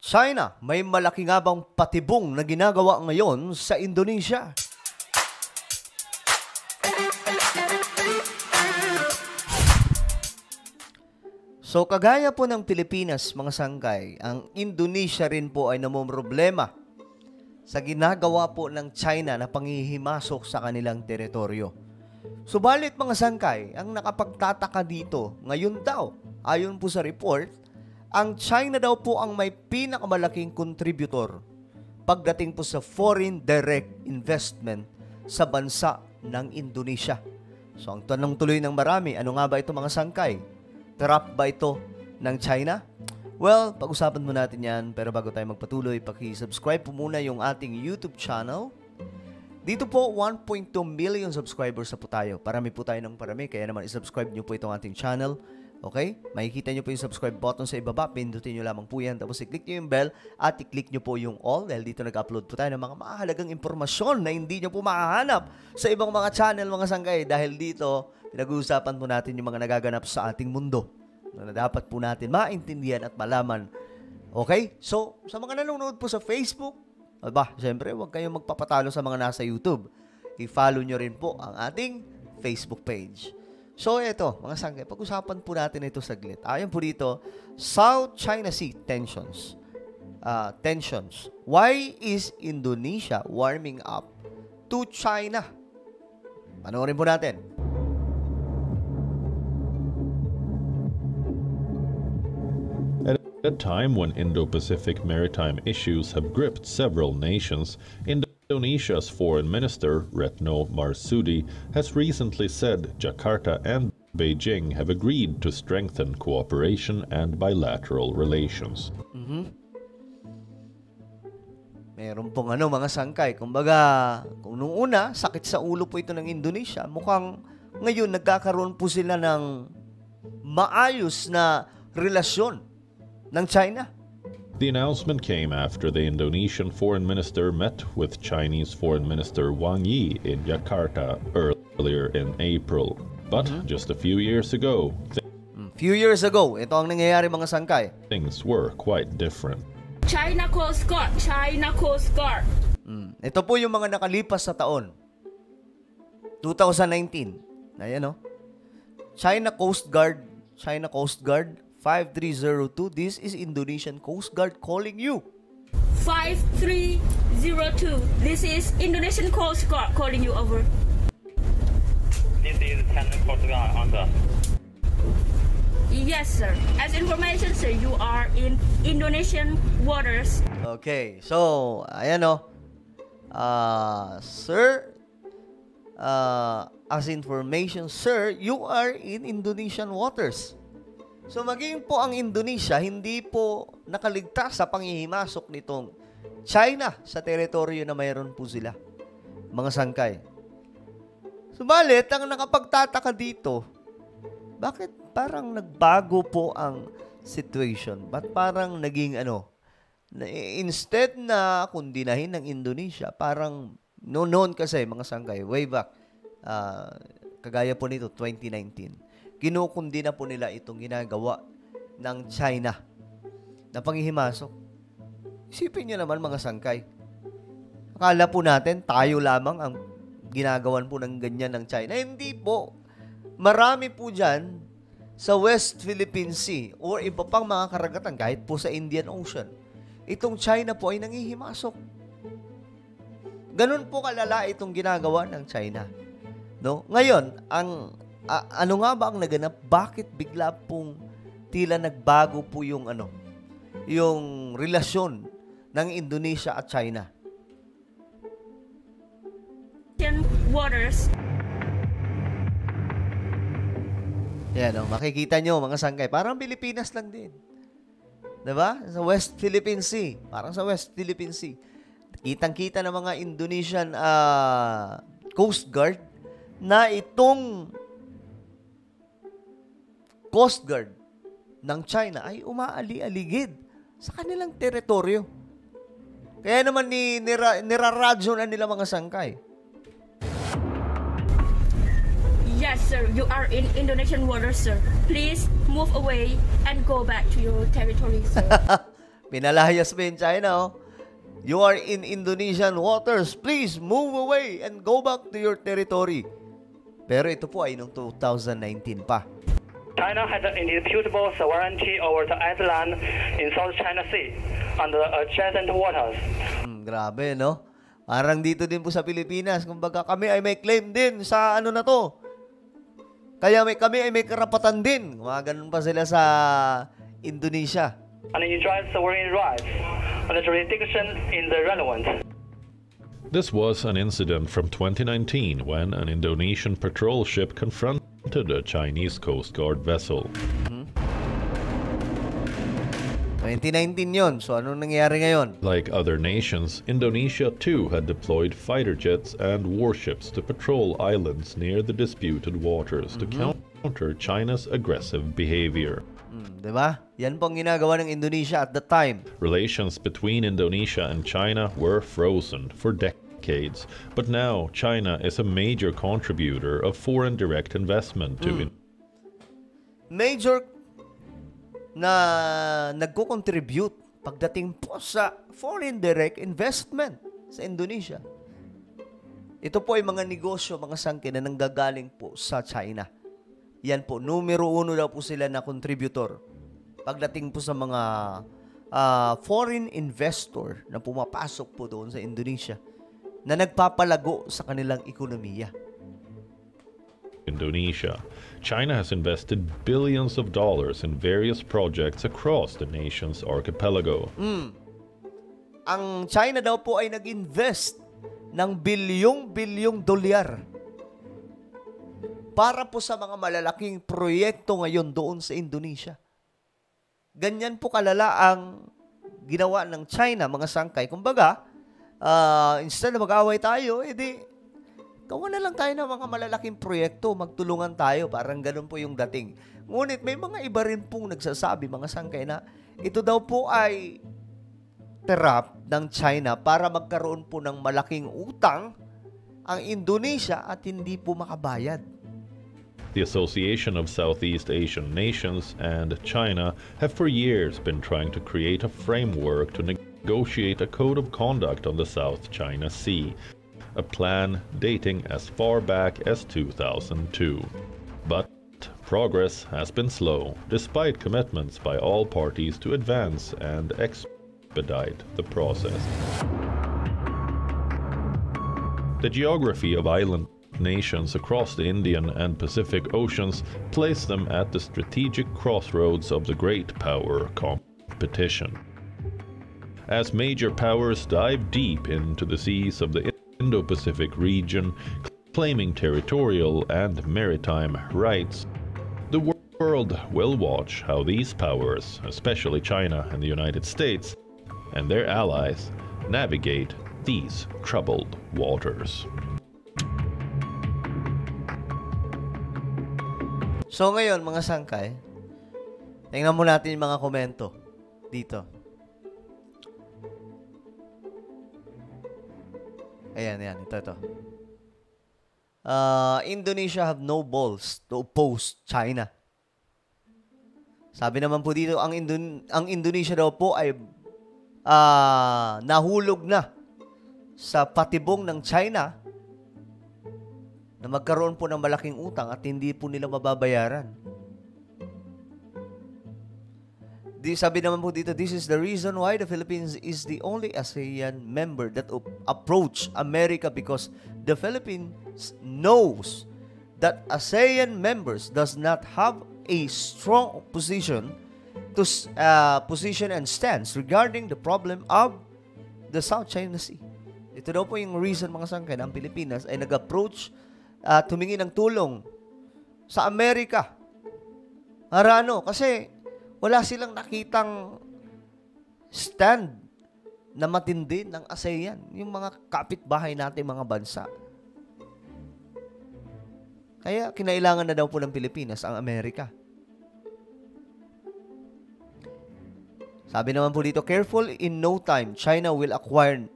China, may malaki nga bang patibong na ginagawa ngayon sa Indonesia? So, kagaya po ng Pilipinas, mga sangkay, ang Indonesia rin po ay namomroblema sa ginagawa po ng China na panghihimasok sa kanilang teritoryo. Subalit, mga sangkay, ang nakapagtataka dito, ngayon daw, ayon po sa report, ang China daw po ang may pinakamalaking contributor pagdating po sa foreign direct investment sa bansa ng Indonesia. So, ang tanong tuloy ng marami, ano nga ba ito, mga sangkay? Trap ba ito ng China? Well, pag-usapan mo natin yan. Pero bago tayo magpatuloy, paki-subscribe po muna yung ating YouTube channel. Dito po, 1.2 million subscribers na po tayo. Parami po tayo ng parami. Kaya naman, isubscribe nyo po itong ating channel. Okay? Makikita nyo po yung subscribe button sa ibaba. Pindutin nyo lamang po yan. Tapos i-click nyo yung bell at i-click nyo po yung all. Dahil dito nag-upload po tayo ng mga mahalagang impormasyon na hindi nyo po makahanap sa ibang mga channel, mga sangkay. Dahil dito, pinag-uusapan po natin yung mga nagaganap sa ating mundo na dapat po natin maintindihan at malaman. Okay? So, sa mga nanonood po sa Facebook, siyempre, huwag kayong magpapatalo sa mga nasa YouTube. I-follow nyo rin po ang ating Facebook page. So, ito, mga sangkay, pag-usapan po natin ito saglit. Ayon po dito, South China Sea tensions. Why is Indonesia warming up to China? Panoorin po natin. At a time when Indo-Pacific maritime issues have gripped several nations, Indonesia's Foreign Minister, Retno Marsudi, has recently said Jakarta and Beijing have agreed to strengthen cooperation and bilateral relations. Meron pong mga sangkay. Kumbaga, kung nung una, sakit sa ulo po ito ng Indonesia, mukhang ngayon nagkakaroon po sila ng maayos na relasyon ng China. The announcement came after the Indonesian foreign minister met with Chinese Foreign Minister Wang Yi in Jakarta earlier in April. But just a few years ago, ito ang nangyayari, mga sangkay. Things were quite different. China Coast Guard, China Coast Guard. Ito po yung mga nakalipas sa taon. 2019. Ayan, China Coast Guard 5302. This is Indonesian Coast Guard calling you. 5302. This is Indonesian Coast Guard calling you, over. This is China Coast Guard, answer. Yes, sir. As information, sir, you are in Indonesian waters. Okay. So, ayan sir, as information, sir, you are in Indonesian waters. So, maging po ang Indonesia, hindi po nakaligtas sa panghihimasok nitong China sa teritoryo na mayroon po sila, mga sangkay. Subalit, ang nakapagtataka dito, bakit parang nagbago po ang situation? Ba't parang naging instead na kundinahin ng Indonesia, parang noon kasi, mga sangkay, way back, kagaya po nito, 2019, kinukundi na po nila itong ginagawa ng China na panghihimasok. Isipin nyo naman, mga sangkay. Akala po natin, tayo lamang ang ginagawan po ng ganyan ng China. Hindi po. Marami po dyan sa West Philippine Sea or iba pang mga karagatan, kahit po sa Indian Ocean. Itong China po ay nanghihimasok. Ganun po kalala itong ginagawa ng China. No? Ngayon, ano nga ba ang naganap? Bakit bigla pong tila nagbago po yung yung relasyon ng Indonesia at China? Waters. Yan, makikita nyo, mga sangkay, parang Pilipinas lang din. Diba? Sa West Philippine Sea. Parang sa West Philippine Sea. Kitang-kita ng mga Indonesian Coast Guard na itong Coast Guard ng China ay umaali-aligid sa kanilang teritoryo. Kaya naman niraradyo na nila, mga sangkay. Yes, sir. You are in Indonesian waters, sir. Please move away and go back to your territory, sir. Pinalayas pa yung China, oh. You are in Indonesian waters. Please move away and go back to your territory. Pero ito po ay noong 2019 pa. China has an indisputable sovereignty over the island in South China Sea and the adjacent waters. Grabe, no? Parang dito din po sa Pilipinas. Kumbaga kami ay may claim din sa ano na to. Kaya kami ay may karapatan din. Mga ganun pa sila sa Indonesia. And enjoys sovereign rights and jurisdiction in the relevant. This was an incident from 2019 when an Indonesian patrol ship confronted a Chinese Coast Guard vessel. 2019 yun. So, anong nangyari ngayon? Like other nations, Indonesia too had deployed fighter jets and warships to patrol islands near the disputed waters to counter China's aggressive behavior. Diba? Yan pong ginagawa ng Indonesia at the time. Relations between Indonesia and China were frozen for decades, but now China is a major contributor of foreign direct investment to Major na nagko-contribute pagdating po sa foreign direct investment sa Indonesia. Ito po ay mga negosyo, mga sangkin na nanggagaling po sa China. Yan po, numero 1 daw po sila na contributor. Pagdating po sa mga foreign investor na pumapasok po doon sa Indonesia na nagpapalago sa kanilang ekonomiya. Indonesia. China has invested billions of dollars in various projects across the nation's archipelago. Ang China daw po ay nag-invest ng bilyong-bilyong dolyar para po sa mga malalaking proyekto ngayon doon sa Indonesia. Ganyan po kalala ang ginawa ng China, mga sangkay. Kumbaga, instead na mag-away tayo, edi, gawa na lang tayo ng mga malalaking proyekto, magtulungan tayo, parang ganun po yung dating. Ngunit may mga iba rin pong nagsasabi, mga sangkay, na ito daw po ay trap ng China para magkaroon po ng malaking utang ang Indonesia at hindi po makabayad. The Association of Southeast Asian Nations and China have for years been trying to create a framework to negotiate a code of conduct on the South China Sea, a plan dating as far back as 2002. But progress has been slow, despite commitments by all parties to advance and expedite the process. The geography of island nations across the Indian and Pacific Oceans place them at the strategic crossroads of the great power competition. As major powers dive deep into the seas of the Indo-Pacific region, claiming territorial and maritime rights, the world will watch how these powers, especially China and the United States, and their allies, navigate these troubled waters. So ngayon, mga sangkay, tingnan mo natin yung mga komento dito. Ayan, ito. Indonesia have no balls to oppose China. Sabi naman po dito, ang Indonesia daw po ay nahulog na sa patibong ng China na magkaroon po ng malaking utang at hindi po nila mababayaran. Sabi naman po dito, this is the reason why the Philippines is the only ASEAN member that approach America, because the Philippines knows that ASEAN members does not have a strong position and stance regarding the problem of the South China Sea. Ito daw po yung reason, mga sangkay, na ang Pilipinas ay nag-approach tumingin ng tulong sa Amerika. Harano, kasi wala silang nakitang stand na matindi ng ASEAN, yung mga kapitbahay natin, mga bansa. Kaya kinailangan na daw po ng Pilipinas ang Amerika. Sabi naman po dito, careful, in no time, China will acquire,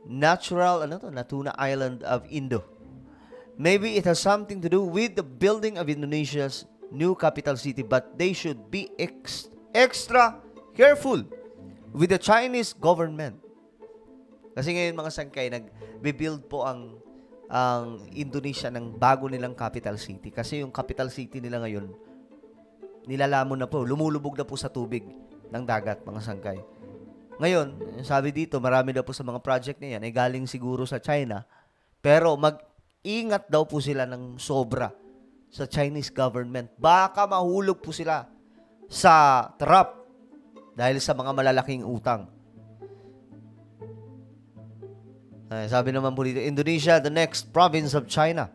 Natuna Island of Indo. Maybe it has something to do with the building of Indonesia's new capital city, but they should be extra careful with the Chinese government. Kasi ngayon mga sangkay, nag-build po ang Indonesia ng bago nilang capital city. Kasi yung capital city nila ngayon, nilalamon na po, lumulubog na po sa tubig ng dagat, mga sangkay. Ngayon, sabi dito, marami daw po sa mga project na yan ay galing siguro sa China, pero mag-ingat daw po sila ng sobra sa Chinese government. Baka mahulog po sila sa trap dahil sa mga malalaking utang. Sabi naman po dito, Indonesia, the next province of China.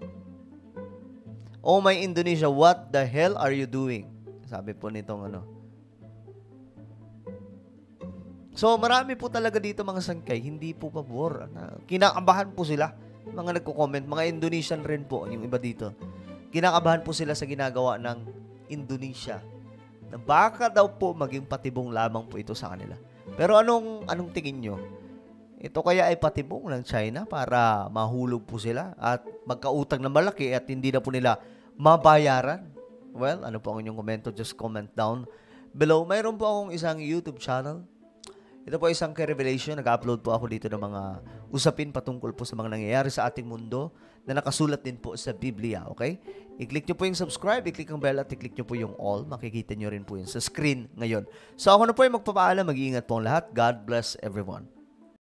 Oh my Indonesia, what the hell are you doing? Sabi po nitong ano. So, marami po talaga dito mga sangkay, hindi po pabor. Kinakabahan po sila. Mga nagko-comment, mga Indonesian rin po, yung iba dito. Kinakabahan po sila sa ginagawa ng Indonesia. Na baka daw po maging patibong lamang po ito sa kanila. Pero anong tingin nyo? Ito kaya ay patibong ng China para mahulog po sila at magkautang na malaki at hindi na po nila mabayaran? Well, ano po ang inyong komento? Just comment down below. Mayroon po akong isang YouTube channel. Ito po isang K-Revelation. Nag-upload po ako dito ng mga usapin patungkol po sa mga nangyayari sa ating mundo na nakasulat din po sa Biblia. Okay? I-click nyo po yung subscribe, i-click ang bell at i-click nyo po yung all. Makikita nyo rin po yun sa screen ngayon. So ako na po yung magpapaalam. Mag-iingat po ang lahat. God bless everyone.